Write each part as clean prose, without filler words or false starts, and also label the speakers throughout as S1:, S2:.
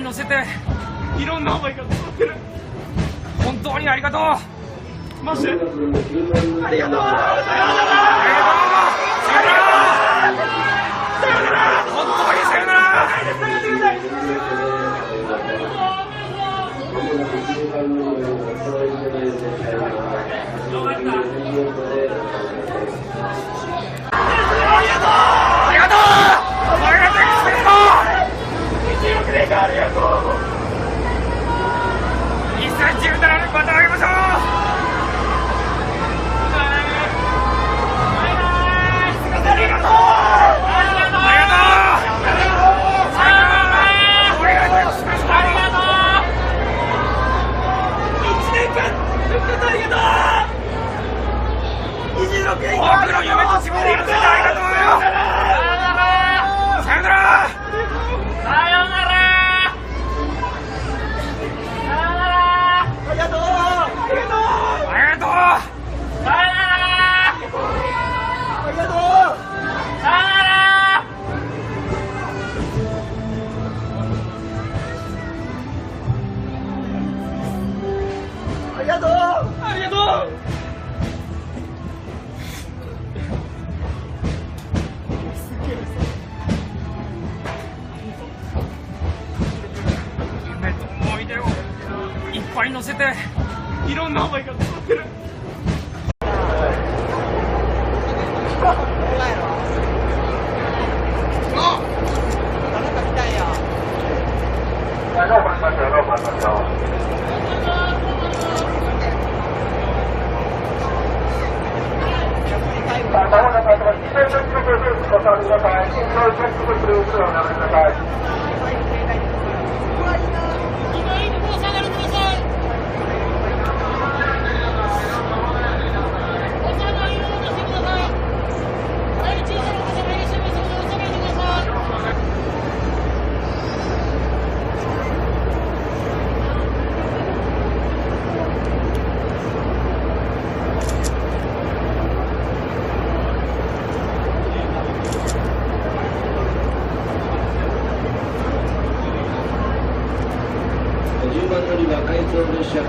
S1: 乗せていろんな思いが詰まってる。本当にありがとう。マジでありがとう。さよなら。さよなら。本当にさよなら。2017年また会いましょう。僕の夢と自分にありがとうよ。さよなら。さよなら。ありがとう。ありがとう。ありがとう。さよなら。ありがとう。さよなら。ありがとう。ありがとう。夢と思い出をいっぱい乗せていろんな思いが詰まってる。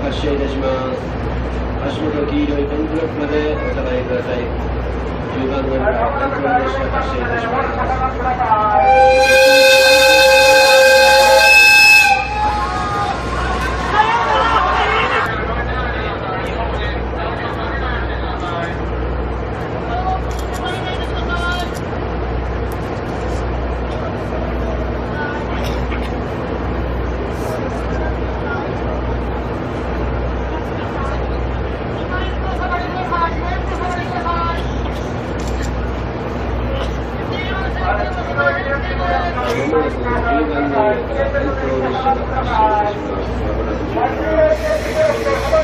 S2: 発車いたします。足元黄色いトンブロックまでお下がりください。10番乗り場、鉄道列車発車いたします。10番乗り場、鉄道列車が発車いたします。まもなく10番乗り場。